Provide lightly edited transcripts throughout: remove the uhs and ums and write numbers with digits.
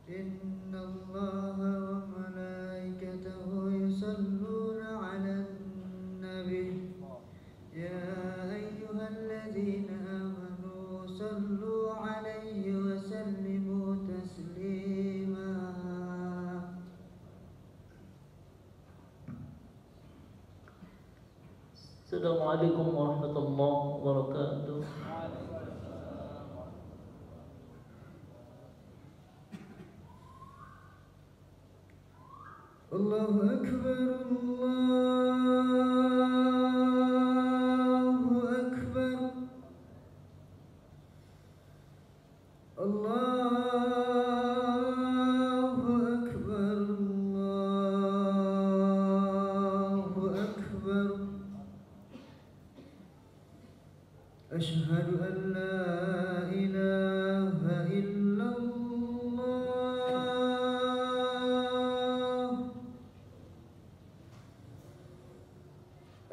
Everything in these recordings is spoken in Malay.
إن الله وملائكته يصلون على النبي يا أيها الذين آمنوا صلوا عليه وسلموا تسليما. Assalamualaikum warahmatullahi wabarakatuh. Allahu Akbar, Allahu Akbar, Allahu Akbar, Allahu Akbar. Ashhadu an la ilaha illallah.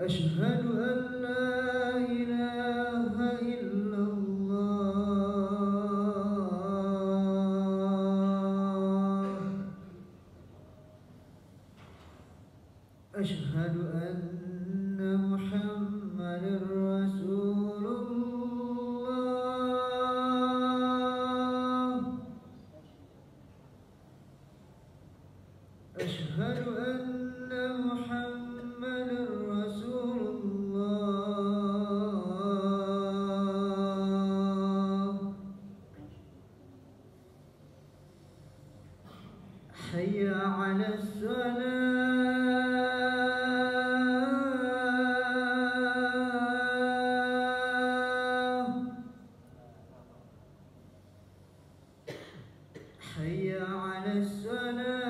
Ashhadu an la ilaha illallah. Ashhadu anna Muhammadar Rasulullah. Ashhadu anna Muhammadar Rasulullah. Hayya 'alas salah. Hayya 'alas salah.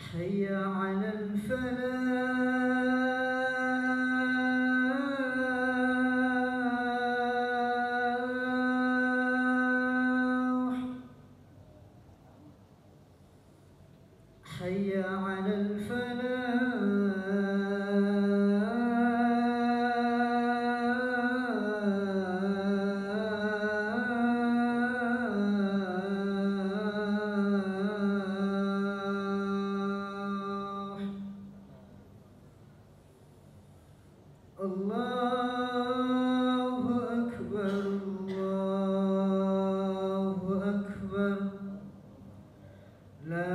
Hayya 'alal falah. Hayya 'alal falah. Allahu Akbar, Allahu Akbar. La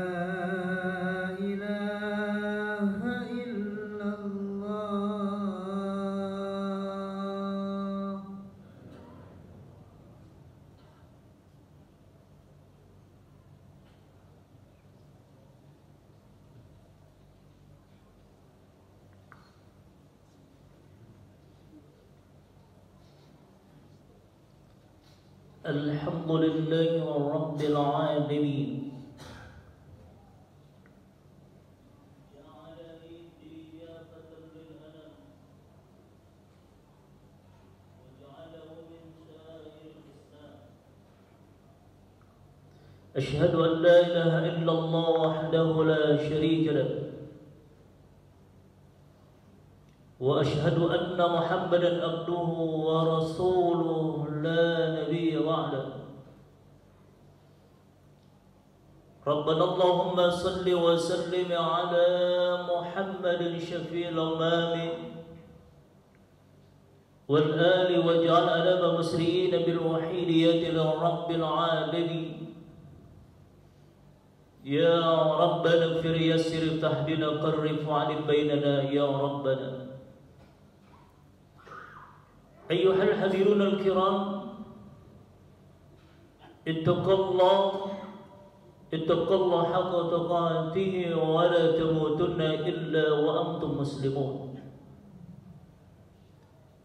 ilaha illallah. Alhamdulillahi rabbil alamin. أشهد أن لا إله إلا الله وحده لا شريك له وأشهد أن محمدا عبده ورسوله لا نبي بعده. ربنا اللهم صل وسلم على محمد شفيع الأمام والآل واجعل ألم مسرئين بالوحيدية للرب العالمين. يا ربنا اغفر يسر افتح بنا قرب وعلم بيننا يا ربنا. أيها الحبيبون الكرام، اتقوا الله حق تقاته ولا تموتن إلا وأنتم مسلمون.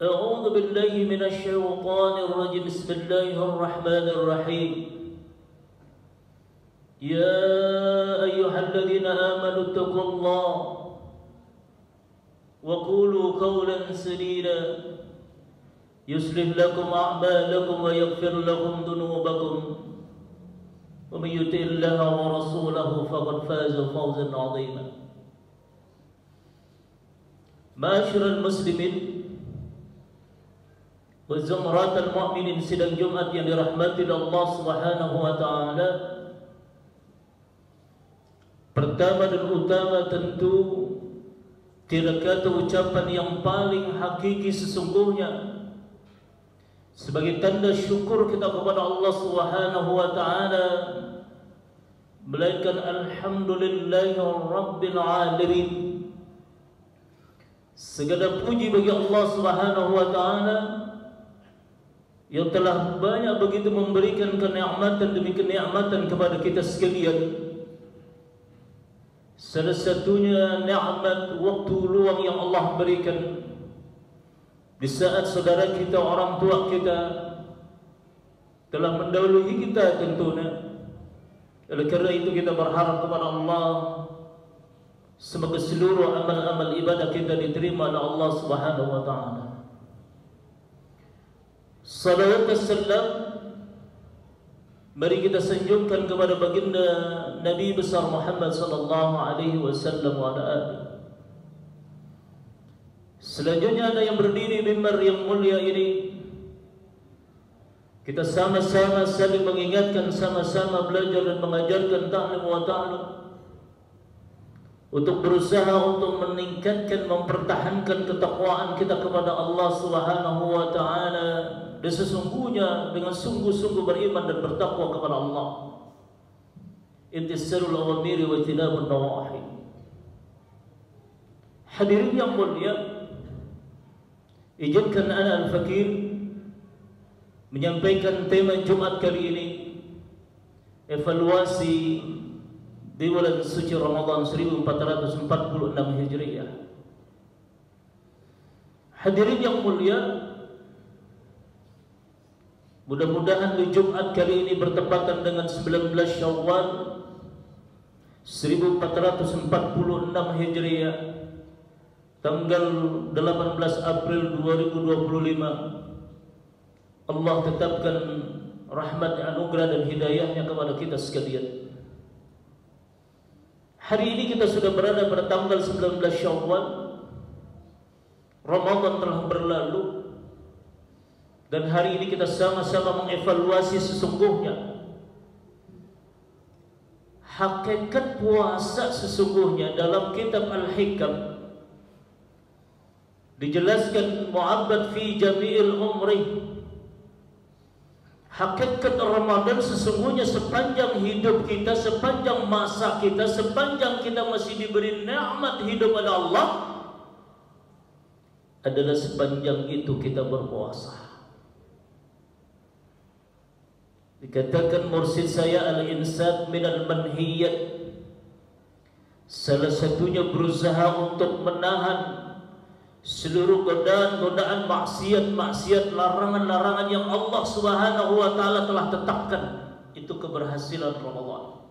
أعوذ بالله من الشيطان الرجيم. بسم الله الرحمن الرحيم. يا أيها الذين آمنوا اتقوا الله وقولوا قولا سديدا يصلح لكم أعمالكم ويغفر لكم ذنوبكم ومن يطع الله ورسوله فقد فاز فوزا عظيما. معاشر المسlimin wa zumratal mu'minin, sidang Jumat yang dirahmati Allah Subhanahu wa taala. Pertama dan utama tentu tidak kata ucapan yang paling hakiki sesungguhnya sebagai tanda syukur kita kepada Allah Subhanahu wa taala, melainkan alhamdulillahi rabbil alamin. Segala puji bagi Allah Subhanahu wa taala yang telah banyak begitu memberikan kenikmatan demi kenikmatan kepada kita sekalian. Salah satunya nikmat waktu luang yang Allah berikan di saat saudara kita, orang tua kita telah mendahului kita tentunya. Oleh kerana itu kita berharap kepada Allah semoga seluruh amal-amal ibadah kita diterima oleh Allah Subhanahu wa taala. Salawat dan salam mari kita sanjungkan kepada baginda Nabi besar Muhammad sallallahu alaihi wasallam wa ala alihi. Selanjutnya ada yang berdiri mimbar yang mulia ini, kita sama-sama saling mengingatkan, sama-sama belajar dan mengajarkan ta'lim wa ta'lam untuk berusaha untuk meningkatkan, mempertahankan ketakwaan kita kepada Allah Subhanahu wa taala, dan sesungguhnya dengan sungguh-sungguh beriman dan bertakwa kepada Allah. Intisarul awamiri wa tinabun nawahi. Hadirin yang mulia, izinkan ana al-fakir menyampaikan tema Jumat kali ini, evaluasi di bulan suci Ramadan 1446 Hijriah. Hadirin yang mulia, mudah-mudahan di Jumat kali ini bertepatan dengan 19 Syawal 1446 Hijriah, tanggal 18 April 2025, Allah tetapkan rahmat, anugerah dan hidayahnya kepada kita sekalian. Hari ini kita sudah berada pada tanggal 19 Syawal, Ramadan telah berlalu, dan hari ini kita sama-sama mengevaluasi sesungguhnya hakikat puasa. Sesungguhnya dalam kitab Al-Hikam dijelaskan mu'abbad fi jami'il umri, hakikat Ramadan sesungguhnya sepanjang hidup kita, sepanjang masa kita, sepanjang kita masih diberi nikmat hidup oleh Allah, adalah sepanjang itu kita berpuasa. Dikatakan mursyid saya, al-insad minal manhiyat, salah satunya berusaha untuk menahan seluruh godaan-godaan maksiat-maksiat, larangan-larangan yang Allah Subhanahu wa taala telah tetapkan. Itu keberhasilan Ramadan.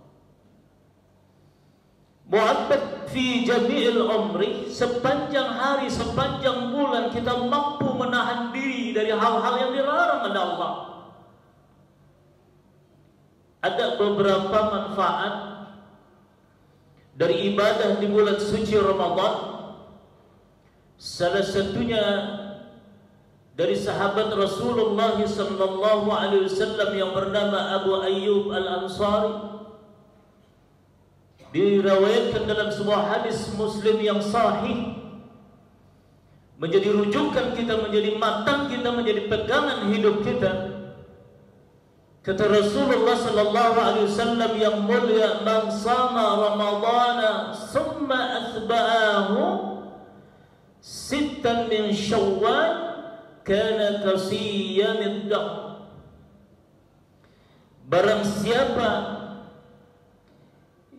Mu'abbad fi jami'il umri, sepanjang hari, sepanjang bulan kita mampu menahan diri dari hal-hal yang dilarang oleh Allah. Ada beberapa manfaat dari ibadah di bulan suci Ramadan. Salah satunya dari sahabat Rasulullah sallallahu alaihi wasallam yang bernama Abu Ayyub Al-Ansari, diriwayatkan dalam sebuah hadis Muslim yang sahih, menjadi rujukan kita, menjadi matan kita, menjadi pegangan hidup kita. Kata Rasulullah sallallahu alaihi wasallam yang mulia, man sama Ramadana summa atba'ahu sittan min Syawal kana kasiyamid dahr. Barang siapa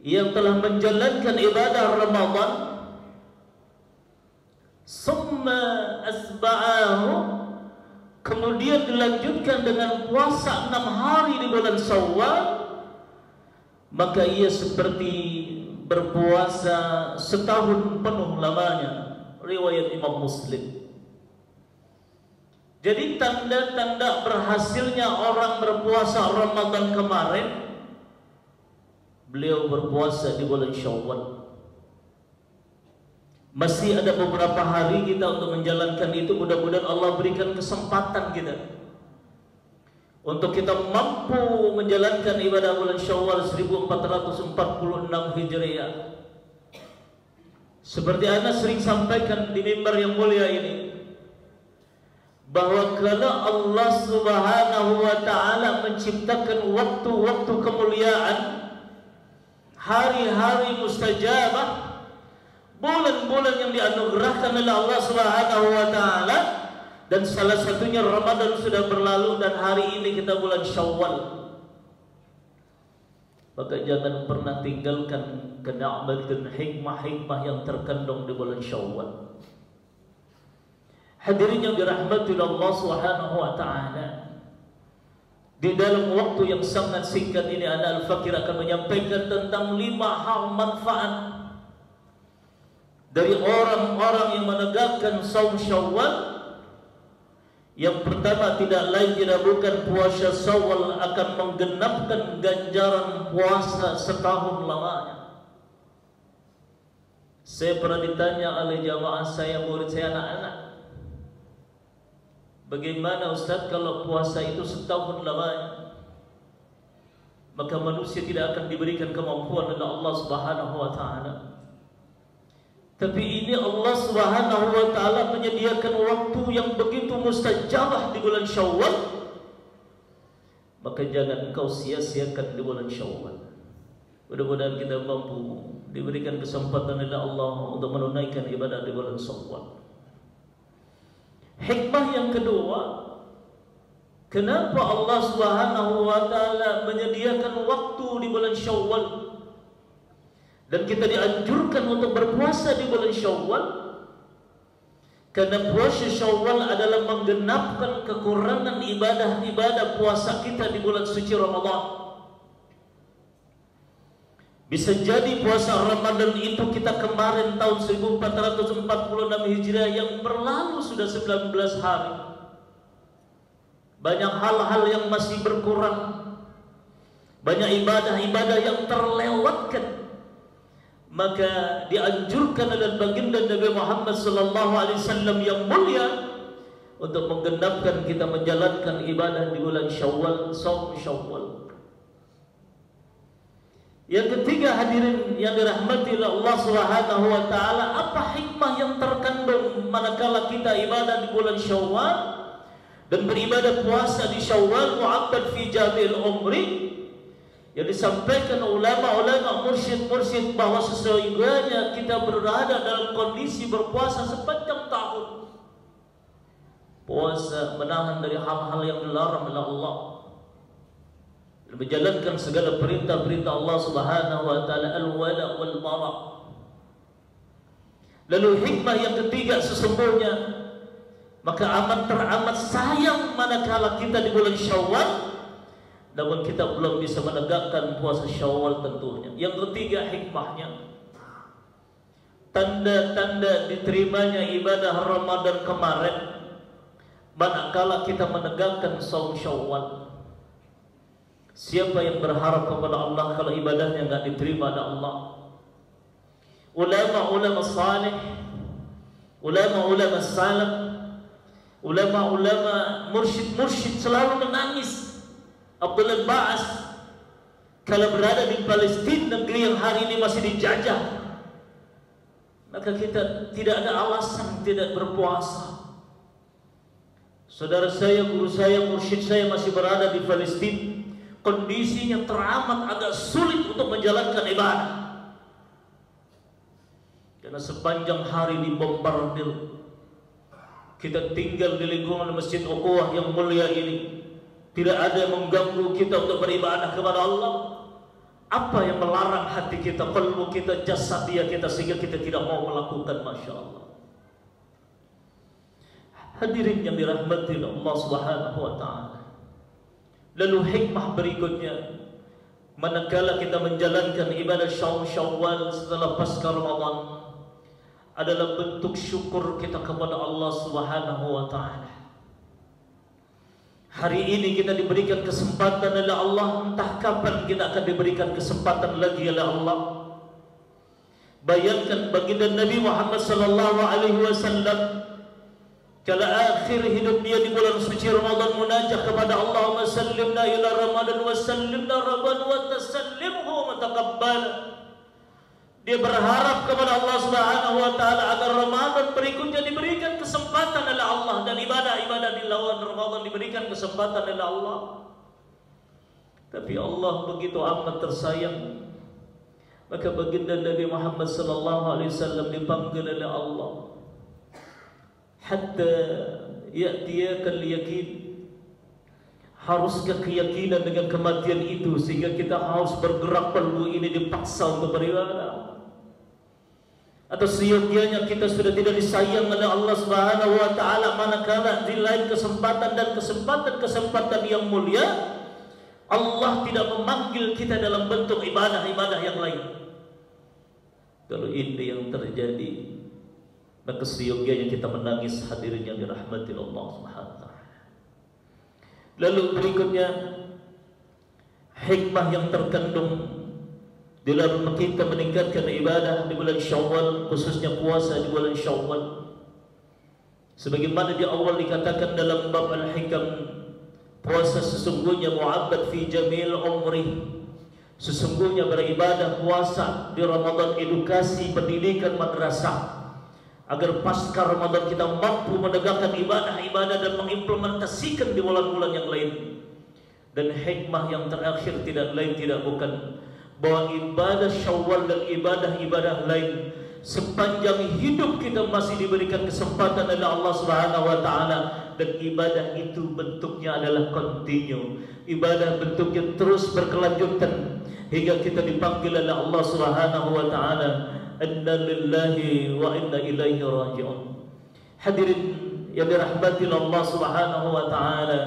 yang telah menjalankan ibadah Ramadan summa asba'ahu, kemudian dilanjutkan dengan puasa 6 hari di bulan Syawal, maka ia seperti berpuasa setahun penuh lamanya. Riwayat Imam Muslim. Jadi tanda-tanda berhasilnya orang berpuasa Ramadan kemarin beliau berpuasa di bulan Syawal. Masih ada beberapa hari kita untuk menjalankan itu. Mudah-mudahan Allah berikan kesempatan kita untuk kita mampu menjalankan ibadah bulan Syawal 1446 Hijriah. Seperti Anda sering sampaikan di mimbar yang mulia ini, bahwa karena Allah Subhanahu wa Ta'ala menciptakan waktu-waktu kemuliaan, hari-hari mustajabah, bulan-bulan yang dianugerahkan oleh Allah Subhanahu wa Ta'ala, dan salah satunya Ramadan sudah berlalu dan hari ini kita bulan Syawal. Maka jangan pernah tinggalkan kenikmatan dan hikmah-hikmah yang terkandung di bulan Syawal. Hadirin yang dirahmati Allah Subhanahu wa Ta'ala, di dalam waktu yang sangat singkat ini Ana Al-Fakir akan menyampaikan tentang 5 hal manfaat dari orang-orang yang menegakkan saum Syawal. Yang pertama, tidak lain tidak bukan puasa Syawal akan menggenapkan ganjaran puasa setahun lamanya. Saya pernah ditanya oleh jamaah saya, murid saya, anak-anak, bagaimana Ustaz kalau puasa itu setahun lamanya? Maka manusia tidak akan diberikan kemampuan oleh Allah Subhanahu wa Ta'ala. Tapi ini Allah Subhanahu wa Ta'ala menyediakan waktu yang begitu mustajabah di bulan Syawal. Maka jangan engkau sia-siakan di bulan Syawal. Mudah-mudahan kita mampu diberikan kesempatan oleh Allah untuk menunaikan ibadah di bulan Syawal. Hikmah yang kedua, kenapa Allah Subhanahu wa Ta'ala menyediakan waktu di bulan Syawal dan kita dianjurkan untuk berpuasa di bulan Syawal? Karena puasa Syawal adalah menggenapkan kekurangan ibadah-ibadah puasa kita di bulan suci Ramadan. Bisa jadi puasa Ramadan itu kita kemarin tahun 1446 Hijriah yang berlalu sudah 19 hari. Banyak hal-hal yang masih berkurang, banyak ibadah-ibadah yang terlewatkan. Maka dianjurkan oleh baginda Nabi Muhammad sallallahu alaihi wasallam yang mulia untuk menggenapkan kita menjalankan ibadah di bulan Syawal, saum Syawal. Yang ketiga, hadirin yang dirahmati oleh Allah Subhanahu wa Ta'ala, apa hikmah yang terkandung manakala kita ibadah di bulan Syawal dan beribadah puasa di Syawal, mu'abbad fi jami'il umri, yang disampaikan ulama-ulama mursyid-mursyid bahwa sesungguhnya kita berada dalam kondisi berpuasa sepanjang tahun. Puasa menahan dari hal-hal yang dilarang oleh Allah dan menjalankan segala perintah-perintah Allah Subhanahu wa Ta'ala, al-wala wal bara. Lalu hikmah yang ketiga, sesungguhnya maka teramat sayang manakala kita di bulan Syawal namun kita belum bisa menegakkan puasa Syawal tentunya. Yang ketiga hikmahnya, tanda-tanda diterimanya ibadah Ramadan kemarin manakala kita menegakkan saum Syawal. Siapa yang berharap kepada Allah kalau ibadahnya enggak diterima oleh Allah? Ulama-ulama salih, ulama-ulama salaf, ulama-ulama mursyid-mursyid selalu menangis. Abdullah Ba'as kalau berada di Palestina, negeri yang hari ini masih dijajah, maka kita tidak ada alasan tidak berpuasa. Saudara saya, guru saya, mursyid saya masih berada di Palestina, kondisinya teramat agak sulit untuk menjalankan ibadah karena sepanjang hari dibombardir. Kita tinggal di lingkungan Masjid Ukhuwah yang mulia ini, tidak ada yang mengganggu kita untuk beribadah kepada Allah. Apa yang melarang hati kita, kalbu kita, jasadiyah kita sehingga kita tidak mau melakukan? Masya Allah. Hadirin yang dirahmati Allah Subhanahu wa Ta'ala. Lalu hikmah berikutnya, manakala kita menjalankan ibadah Syawal setelah pasca Ramadan, adalah bentuk syukur kita kepada Allah Subhanahu wa Ta'ala. Hari ini kita diberikan kesempatan oleh Allah, entah kapan kita akan diberikan kesempatan lagi oleh Allah. Bayangkan baginda Nabi Muhammad sallallahu alaihi wasallam kala akhir hidup dia di bulan suci Ramadan munajat kepada Allahumma sallimna ila Ramadan wa sallimna rabban wa tasallimhu mutaqabbal. Dia berharap kepada Allah Subhanahu wa taala agar Ramadan berikutnya diberikan kesempatan oleh Allah dan ibadah-ibadah di lawan Ramadan diberikan kesempatan oleh Allah. Tapi Allah begitu amat tersayang, maka baginda Nabi Muhammad sallallahu alaihi wasallam dipanggil oleh Allah. Hatta ya'tiyakal yakin. Haruskah keyakinan dengan kematian itu sehingga kita harus bergerak perlu ini dipaksa untuk beribadah? Atau seyogianya kita sudah tidak disayang oleh Allah Subhanahu wa taala manakala di lain kesempatan dan kesempatan yang mulia Allah tidak memanggil kita dalam bentuk ibadah-ibadah yang lain. Kalau ini yang terjadi, maka seyogianya kita menangis hadirin yang dirahmati Allah Subhanahu wa taala. Lalu berikutnya hikmah yang terkandung di dalam kita meningkatkan ibadah di bulan Syawal, khususnya puasa di bulan Syawal. Sebagaimana di awal dikatakan dalam bab Al-Hikam, puasa sesungguhnya mu'abbad fi jamil umri. Sesungguhnya beribadah puasa di Ramadan edukasi pendidikan madrasah agar pasca Ramadan kita mampu menegakkan ibadah-ibadah dan mengimplementasikan di bulan-bulan yang lain. Dan hikmah yang terakhir tidak lain tidak bukan bahwa ibadah Syawal dan ibadah-ibadah lain sepanjang hidup kita masih diberikan kesempatan oleh Allah Subhanahu wa taala, dan ibadah itu bentuknya adalah kontinu. Ibadah bentuknya terus berkelanjutan hingga kita dipanggil oleh Allah Subhanahu wa taala, inna lillahi wa inna ilaihi raji'un. Hadirin yang dirahmati Allah Subhanahu wa taala,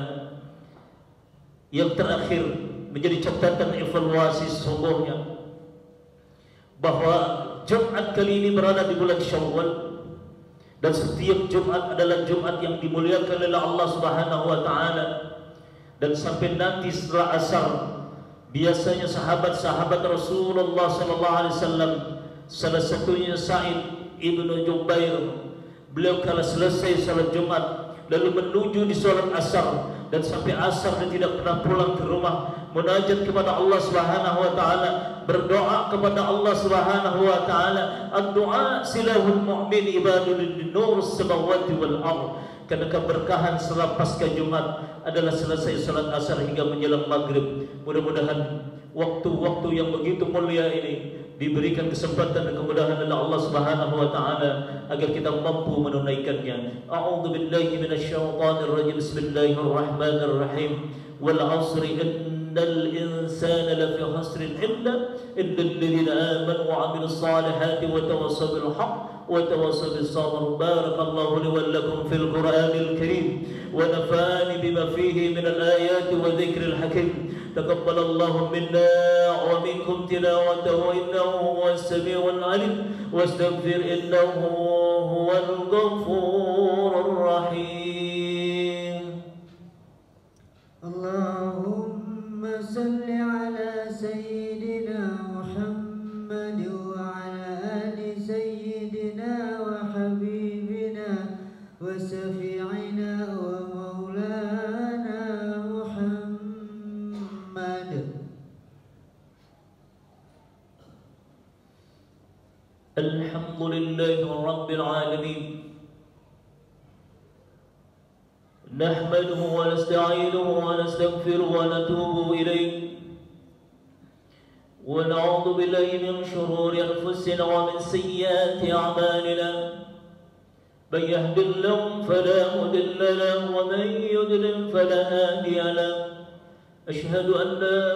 yang terakhir menjadi catatan evaluasi sesungguhnya bahwa Jumat kali ini berada di bulan Syawal, dan setiap Jumat adalah Jumat yang dimuliakan oleh Allah Subhanahu wa taala. Dan sampai nanti setelah asar biasanya sahabat-sahabat Rasulullah sallallahu alaihi wasallam, salah satunya Sa'id ibnu Jubair, beliau kalau selesai salat Jumat lalu menuju di salat asar, dan sampai asar dia tidak pernah pulang ke rumah, munajat kepada Allah Subhanahu wa taala, berdoa kepada Allah Subhanahu wa taala. Ad-du'a silahul mu'min ibadul nur samawati wal ardh. Karena keberkahan setelah pasca Jumat adalah selesai salat asar hingga menjelang maghrib. Mudah-mudahan waktu-waktu yang begitu mulia ini diberikan kesempatan dan kemudahan oleh Allah Subhanahu wa taala agar kita mampu menunaikannya. A'udzu billahi minasyaitonir rajim. Bismillahirrahmanirrahim. Wal 'asri innal insana lafi khusrin illa alladhina amanu wa 'amilus salihati wa tawassaw bil haqq wa tawassaw bis sabr. Barakallahu li wa lakum fil Qur'anil Karim wa nafa'ani bima fihi min al-ayati wa dhikril hakim. تقبل الله منا ومنكم تلاوته إنه هو السميع العليم واستغفر إنه هو الغفور الرحيم. اللهم صل على سيدنا محمد وعلى آل سيدنا وحبيبنا وشفيعنا ومولانا الحمد لله رب العالمين. نحمده ونستعينه ونستغفره ونتوب إليه ونعوذ بالله من شرور أنفسنا ومن سيئات أعمالنا. من يهد الله فلا مضل له ومن يضلل فلا هادي له. أشهد أن لا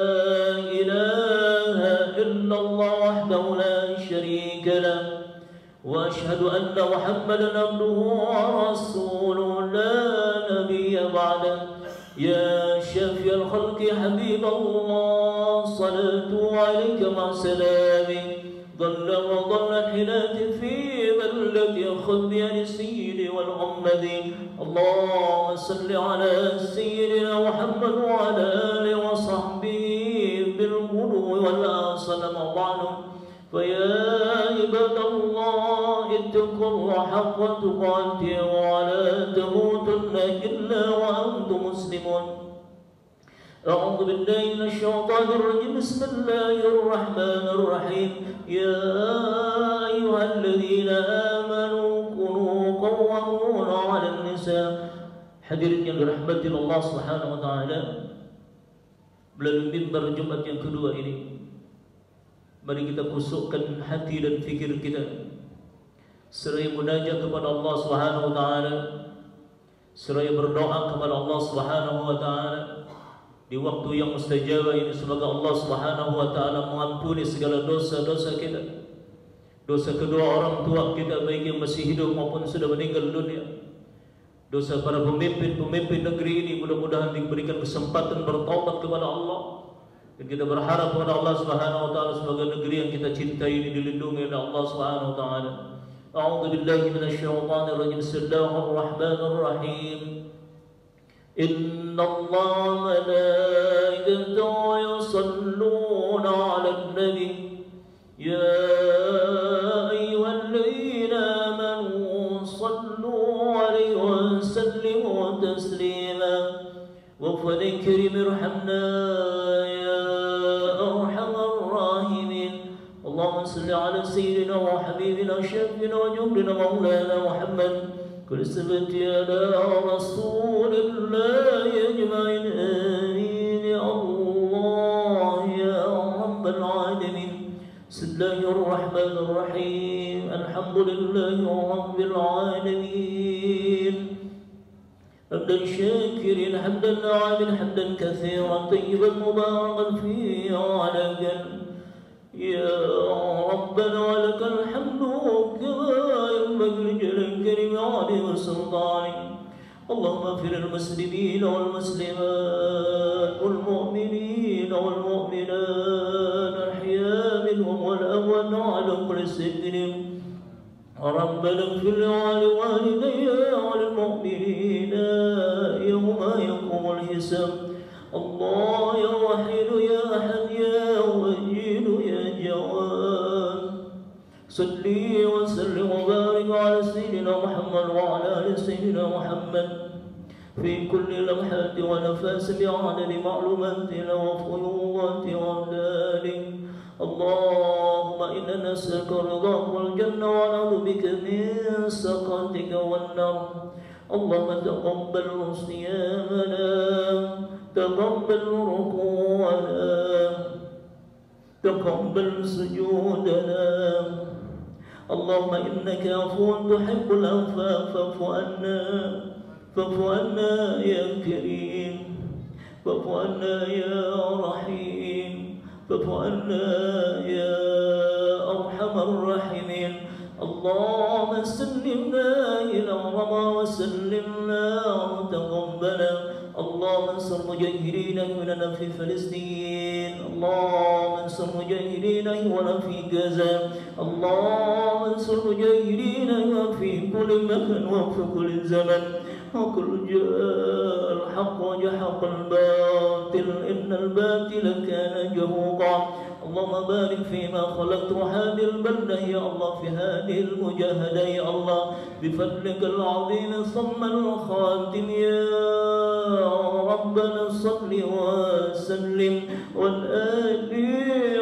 إله إلا الله وحده لا شريك له وأشهد أن محمدا عبده ورسوله لا نبي بعده. يا شافي الخلق حبيب الله صلاة عليك مع سلامي ضل وضل الحنات في بلدة خذ بيد السيد والغمد. اللهم صل على سيدنا محمد وعلى آله وصحبه بالغدو والآصال ما بعد. فيا عباد الله اتقوا الله حق تقاته ولا تموتن إلا وأنتم مسلمون. أعوذ بالله من الشيطان الرجيم. بسم الله الرحمن الرحيم. يا أيها الذين آمنوا كونوا قوامون على النساء. Hadirin yang dirahmati Allah Subhanahu wa taala, melalui mimbar Jumat yang kedua ini, mari kita kusukkan hati dan fikir kita seraya munajat kepada Allah Subhanahu wa taala, seraya berdoa kepada Allah Subhanahu wa taala di waktu yang mustajab ini. Semoga Allah Subhanahu wa taala mengampuni segala dosa-dosa kita, dosa kedua orang tua kita baik yang masih hidup maupun sudah meninggal dunia, dosa para pemimpin negeri ini. Mudah-mudahan diberikan kesempatan bertaubat kepada Allah, dan kita berharap kepada Allah Subhanahu wa taala semoga negeri yang kita cintai ini dilindungi oleh Allah Subhanahu wa taala. A'udzu billahi minasyaitonir rajim. Bismillahirrahmanirrahim. Inna Allah malaikatahu yusalluna 'alan nabi ya ayyuhalladzina amanu sallu 'alaihi wa sallimu taslima. Wa fadhkir irhamna ya arhamar rahimin. Allahumma salli 'ala sayyidina wa habibina syafiina wa jumlina maulana Muhammad كل سبت على رسول الله أجمعين آمين يا الله يا رب العالمين. بسم الله الرحمن الرحيم. الحمد لله رب العالمين. حمدا شاكرين حمدا عاملا حمدا كثيرا طيبا مباركا فيه على جل يا ربنا ولك الحمد كما ينبغي لجلال الكريم وعظيم سلطانه. اللهم اغفر المسلمين والمسلمات والمؤمنين والمؤمنات الأحياء منهم والأموات على كل سجن. ربنا اغفر لوالدي وللمؤمنين يوم يقوم الحساب. الله يا وحيد يا أحد يا وجيد يا جواد. صلي وسلم وبارك على سيدنا محمد وعلى آل سيدنا محمد في كل لمحة ونفس بعدد معلوماتنا وفيوضات وأمدادك. اللهم إنا نسألك رضاك والجنة ونعوذ بك من سخطك والنار. اللهم تقبل صيامنا تقبل ركوعنا تقبل سجودنا. اللهم إنك عفو تحب العفو فاعف عنا يا كريم، فاعف عنا يا رحيم، فاعف عنا يا أرحم الراحمين. اللهم سلمنا إلى رضا وسلمنا وتقبلا. اللهم انصر مجاهدين هنا في فلسطين. اللهم انصر مجاهدين هنا في غزة. اللهم انصر مجاهدين في كل مكان وفي كل زمن. وكل جاء الحق وجحق الباطل إن الباطل كان جهوقا. اللهم بارك فيما خلقت هذه البلدة يا الله، في هذه المجاهدة يا الله، بفضلك العظيم ثم الخاتم يا ربنا صل وسلم والآل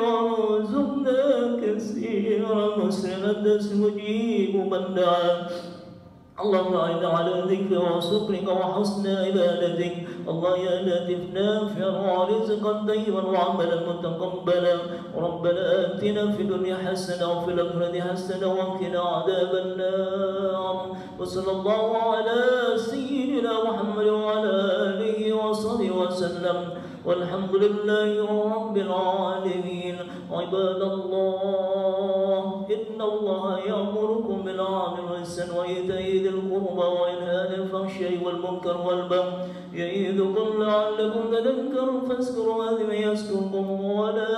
وارزقنا كثيرا مسلما مجيب من دعا. اللهم أعنا على ذكرك وشكرك وحسن عبادتك. الله يا لطيف نافع ورزقا طيبا وعملا متقبلا. ربنا آتنا في الدنيا حسنة وفي الآخرة حسنة وقنا عذاب النار. وصلى الله على سيدنا محمد وعلى آله وصحبه وسلم والحمد لله رب العالمين. عباد الله إن الله يأمركم بالعدل والإحسان وإيتاء ذي القربى وينهى عن الفحشاء والمنكر والبغي يعظكم لعلكم تذكرون فاذكروا هذه يذكركم ولا